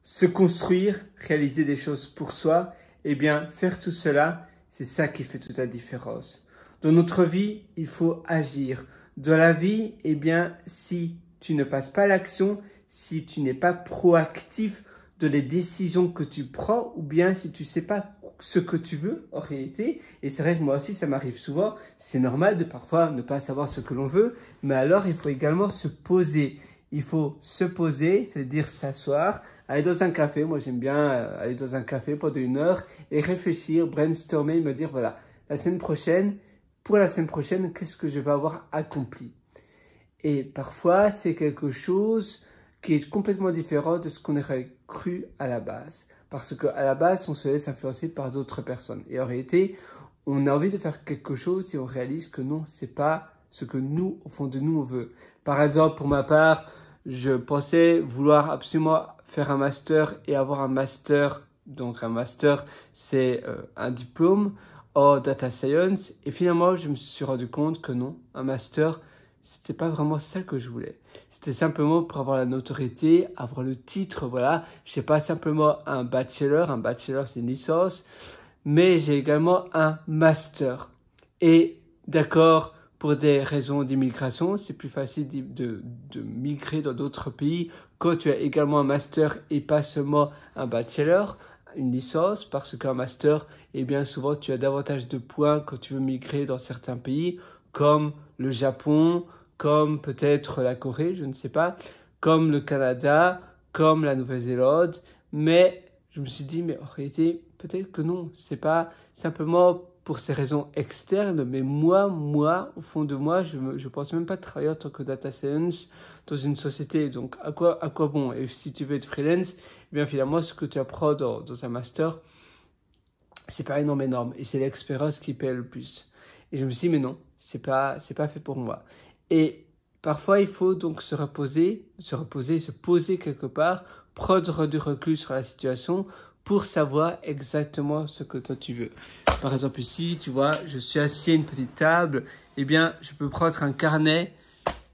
se construire, réaliser des choses pour soi, eh bien, faire tout cela, c'est ça qui fait toute la différence. Dans notre vie, il faut agir. Dans la vie, eh bien, si tu ne passes pas à l'action, si tu n'es pas proactif dans les décisions que tu prends, ou bien si tu ne sais pas ce que tu veux en réalité, et c'est vrai que moi aussi ça m'arrive souvent, c'est normal de parfois ne pas savoir ce que l'on veut, mais alors il faut également se poser. Il faut se poser, c'est-à-dire s'asseoir, aller dans un café. Moi, j'aime bien aller dans un café pendant 1 heure et réfléchir, brainstormer, me dire, voilà, pour la semaine prochaine, qu'est-ce que je vais avoir accompli? Et parfois, c'est quelque chose qui est complètement différent de ce qu'on aurait cru à la base. Parce qu'à la base, on se laisse influencer par d'autres personnes. Et en réalité, on a envie de faire quelque chose et on réalise que non, c'est pas ce que nous, au fond de nous, on veut. Par exemple, pour ma part, je pensais vouloir absolument faire un master et avoir un master. Donc un master, c'est un diplôme en data science. Et finalement, je me suis rendu compte que non, un master, c'était pas vraiment ça que je voulais. C'était simplement pour avoir la notoriété, avoir le titre, voilà. Je sais pas simplement un bachelor. Un bachelor, c'est une licence. Mais j'ai également un master. Et d'accord, pour des raisons d'immigration, c'est plus facile de migrer dans d'autres pays quand tu as également un master et pas seulement un bachelor, une licence, parce qu'un master, eh bien souvent tu as davantage de points quand tu veux migrer dans certains pays, comme le Japon, comme peut-être la Corée, je ne sais pas, comme le Canada, comme la Nouvelle-Zélande, mais je me suis dit, mais en réalité, peut-être que non, c'est pas simplement pour ces raisons externes, mais moi, au fond de moi, je pense même pas travailler en tant que data science dans une société. Donc, à quoi bon? Et si tu veux être freelance, eh bien finalement, ce que tu apprends dans un master, c'est pas énorme. Et c'est l'expérience qui paie le plus. Et je me suis dit, mais non, c'est pas fait pour moi. Et parfois, il faut donc se poser quelque part, prendre du recul sur la situation pour savoir exactement ce que toi tu veux. Par exemple ici, tu vois, je suis assis à une petite table, eh bien, je peux prendre un carnet,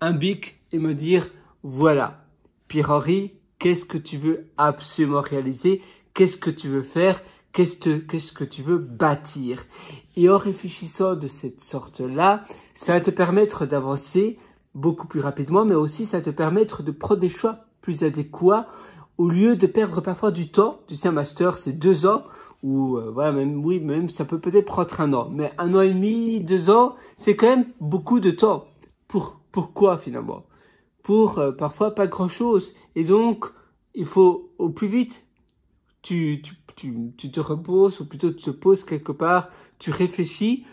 un bic et me dire, voilà, Pierre-Henri, qu'est-ce que tu veux absolument réaliser? Qu'est-ce que tu veux faire? Qu'est-ce que tu veux bâtir? Et en réfléchissant de cette sorte-là, ça va te permettre d'avancer beaucoup plus rapidement, mais aussi ça va te permettre de prendre des choix plus adéquats au lieu de perdre parfois du temps. Tu sais, un master, c'est 2 ans, ou voilà, même ça peut peut-être prendre 1 an, mais 1 an et demi, 2 ans, c'est quand même beaucoup de temps. Pourquoi finalement? Pour parfois pas grand-chose. Et donc, il faut au plus vite, tu te reposes, ou plutôt tu te poses quelque part, tu réfléchis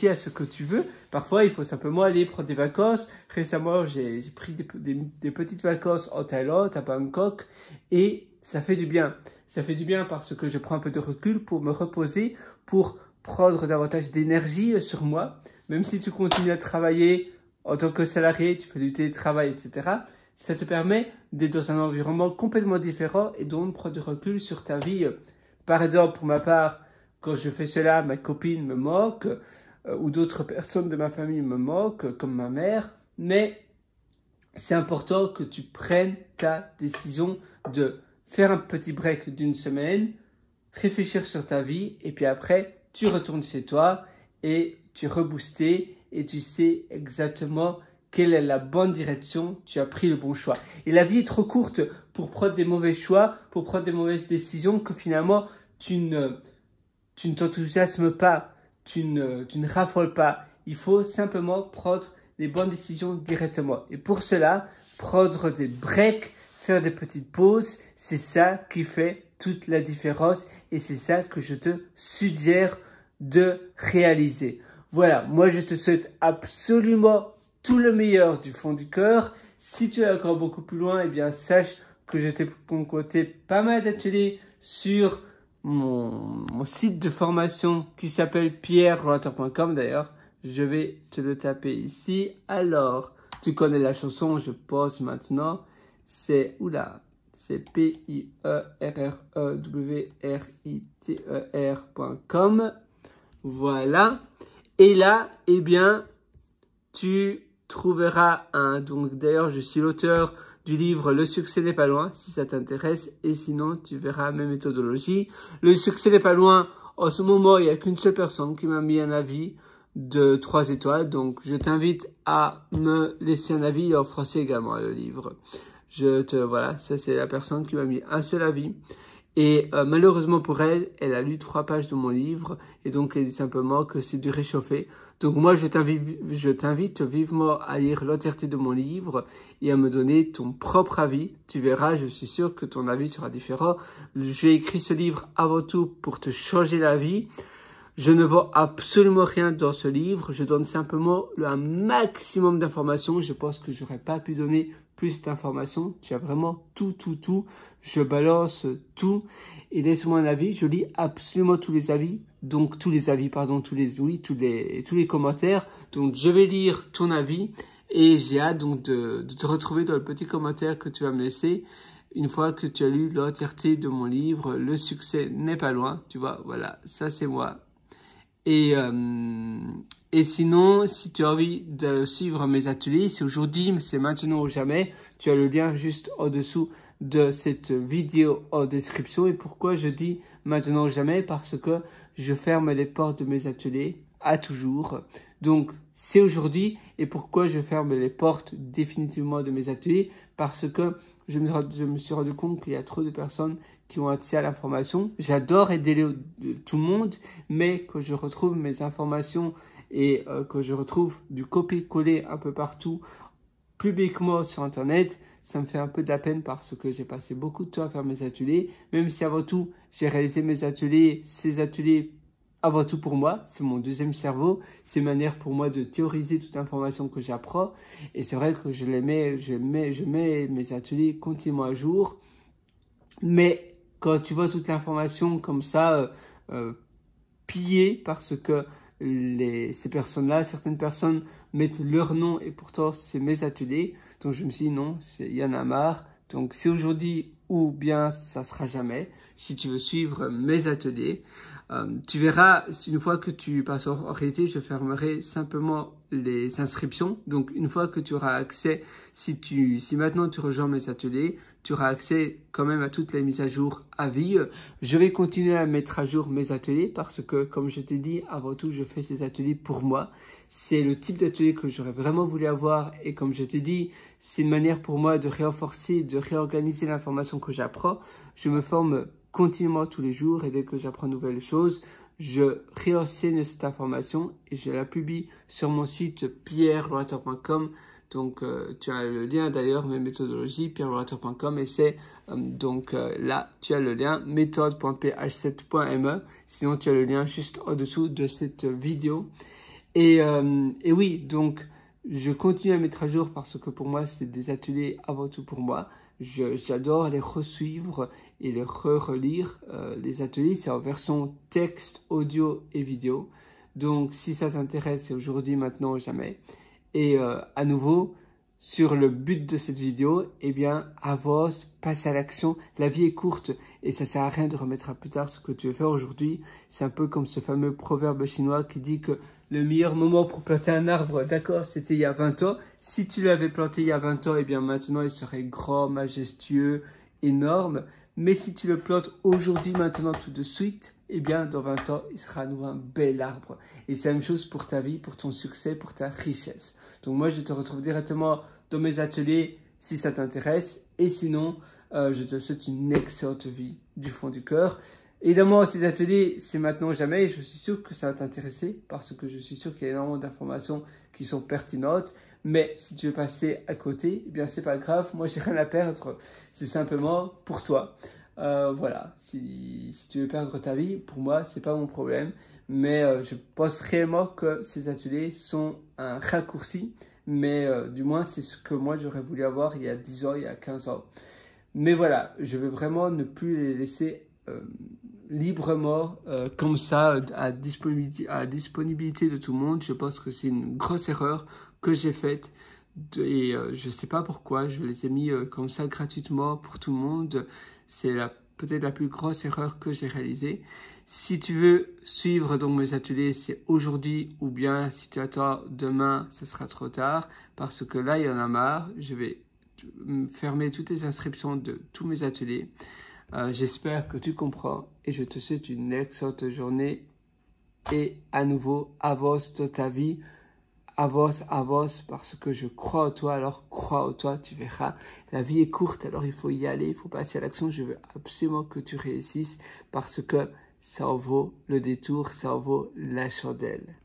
à ce que tu veux. Parfois, il faut simplement aller prendre des vacances. Récemment, j'ai pris des petites vacances en Thaïlande, à Bangkok, et ça fait du bien. Ça fait du bien parce que je prends un peu de recul pour me reposer, pour prendre davantage d'énergie sur moi. Même si tu continues à travailler en tant que salarié, tu fais du télétravail, etc., ça te permet d'être dans un environnement complètement différent et donc prendre du recul sur ta vie. Par exemple, pour ma part, quand je fais cela, ma copine me moque, ou d'autres personnes de ma famille me moquent, comme ma mère, mais c'est important que tu prennes ta décision de faire un petit break d'1 semaine, réfléchir sur ta vie, et puis après, tu retournes chez toi et tu es reboosté et tu sais exactement quelle est la bonne direction, tu as pris le bon choix. Et la vie est trop courte pour prendre des mauvais choix, pour prendre des mauvaises décisions que finalement tu ne t'enthousiasmes pas, tu ne raffoles pas. Il faut simplement prendre les bonnes décisions directement. Et pour cela, prendre des breaks, faire des petites pauses, c'est ça qui fait toute la différence et c'est ça que je te suggère de réaliser. Voilà, moi je te souhaite absolument tout le meilleur du fond du cœur. Si tu es encore beaucoup plus loin, eh bien sache que je t'ai concocté pas mal d'ateliers sur mon site de formation qui s'appelle pierreroater.com. D'ailleurs, je vais te le taper ici. Alors, tu connais la chanson, je pense maintenant. C'est, c'est pierreroweriter.com. Voilà. Et là, eh bien, tu trouveras donc d'ailleurs, je suis l'auteur du livre Le succès n'est pas loin, si ça t'intéresse. Et sinon, tu verras mes méthodologies. Le succès n'est pas loin. En ce moment, il n'y a qu'une seule personne qui m'a mis un avis de 3 étoiles. Donc, je t'invite à me laisser un avis en français également, le livre. Voilà, ça c'est la personne qui m'a mis un seul avis. Et malheureusement pour elle, elle a lu 3 pages de mon livre et donc elle dit simplement que c'est du réchauffé. Donc moi, je t'invite vivement à lire l'entièreté de mon livre et à me donner ton propre avis. Tu verras, je suis sûr que ton avis sera différent. J'ai écrit ce livre avant tout pour te changer la vie. Je ne vends absolument rien dans ce livre. Je donne simplement un maximum d'informations. Je pense que j'aurais pas pu donner plus d'informations. Tu as vraiment tout. Je balance tout. Et laisse-moi un avis. Je lis absolument tous les avis. Donc, tous les commentaires. Donc, je vais lire ton avis. Et j'ai hâte donc de te retrouver dans le petit commentaire que tu vas me laisser. Une fois que tu as lu l'entièreté de mon livre, Le succès n'est pas loin. Tu vois, voilà, ça c'est moi. Et sinon, si tu as envie de suivre mes ateliers, c'est aujourd'hui, c'est maintenant ou jamais. Tu as le lien juste au-dessous de cette vidéo en description. Et pourquoi je dis maintenant ou jamais? Parce que je ferme les portes de mes ateliers à toujours. Donc, c'est aujourd'hui. Et pourquoi je ferme les portes définitivement de mes ateliers? Parce que je me suis rendu compte qu'il y a trop de personnes qui ont accès à l'information. J'adore aider tout le monde, mais que je retrouve mes informations et que je retrouve du copier-coller un peu partout, publiquement sur Internet, ça me fait un peu de la peine parce que j'ai passé beaucoup de temps à faire mes ateliers, même si avant tout, j'ai réalisé ces ateliers avant tout pour moi, c'est mon deuxième cerveau, c'est une manière pour moi de théoriser toute l'information que j'apprends, et c'est vrai que je mets mes ateliers continuellement à jour, mais quand tu vois toute l'information comme ça, pillée parce que ces personnes-là, certaines personnes mettent leur nom et pourtant c'est mes ateliers. Donc je me suis dit non, il y en a marre. Donc c'est aujourd'hui ou bien ça sera jamais. Si tu veux suivre mes ateliers, tu verras, une fois que tu passes en réalité, je fermerai simplement les inscriptions. Donc une fois que tu auras accès, si maintenant tu rejoins mes ateliers, tu auras accès quand même à toutes les mises à jour à vie. Je vais continuer à mettre à jour mes ateliers parce que, comme je t'ai dit, avant tout, je fais ces ateliers pour moi. C'est le type d'atelier que j'aurais vraiment voulu avoir et comme je t'ai dit, c'est une manière pour moi de renforcer, de réorganiser l'information que j'apprends. Je me forme continuellement tous les jours et dès que j'apprends de nouvelles choses, je réenseigne cette information et je la publie sur mon site pierrelorateur.com. Donc, tu as le lien d'ailleurs, mes méthodologies, pierrelorateur.com et c'est là, tu as le lien méthode.ph7.me. Sinon, tu as le lien juste au-dessous de cette vidéo. Et oui, donc, je continue à mettre à jour parce que pour moi, c'est des ateliers avant tout pour moi. J'adore les resuivre et les relire. Les ateliers, c'est en version texte, audio et vidéo. Donc, si ça t'intéresse, c'est aujourd'hui, maintenant ou jamais. Et à nouveau, sur le but de cette vidéo, eh bien, avance, passe à l'action. La vie est courte et ça sert à rien de remettre à plus tard ce que tu veux faire aujourd'hui. C'est un peu comme ce fameux proverbe chinois qui dit que le meilleur moment pour planter un arbre, d'accord, c'était il y a 20 ans. Si tu l'avais planté il y a 20 ans, eh bien maintenant il serait grand, majestueux, énorme. Mais si tu le plantes aujourd'hui, maintenant, tout de suite, eh bien dans 20 ans, il sera à nouveau un bel arbre. Et c'est la même chose pour ta vie, pour ton succès, pour ta richesse. Donc moi, je te retrouve directement dans mes ateliers si ça t'intéresse. Et sinon, je te souhaite une excellente vie du fond du cœur. Évidemment, ces ateliers, c'est maintenant ou jamais. Et je suis sûr que ça va t'intéresser parce que je suis sûr qu'il y a énormément d'informations qui sont pertinentes. Mais si tu veux passer à côté, eh bien c'est pas grave. Moi, j'ai rien à perdre. C'est simplement pour toi. Voilà. Si tu veux perdre ta vie, pour moi, c'est pas mon problème. Mais je pense réellement que ces ateliers sont un raccourci. Mais du moins, c'est ce que moi, j'aurais voulu avoir il y a 10 ans, il y a 15 ans. Mais voilà, je veux vraiment ne plus les laisser librement comme ça à disponibilité de tout le monde. Je pense que c'est une grosse erreur que j'ai faite. Et je ne sais pas pourquoi, je les ai mis comme ça gratuitement pour tout le monde. C'est peut-être la plus grosse erreur que j'ai réalisée. Si tu veux suivre donc mes ateliers, c'est aujourd'hui ou bien si tu attends demain, ce sera trop tard parce que là, il y en a marre. Je vais fermer toutes les inscriptions de tous mes ateliers. J'espère que tu comprends et je te souhaite une excellente journée. Et à nouveau, avance dans ta vie. Avance, avance, parce que je crois en toi, alors crois en toi, tu verras. La vie est courte, alors il faut y aller, il faut passer à l'action. Je veux absolument que tu réussisses parce que ça en vaut le détour, ça en vaut la chandelle.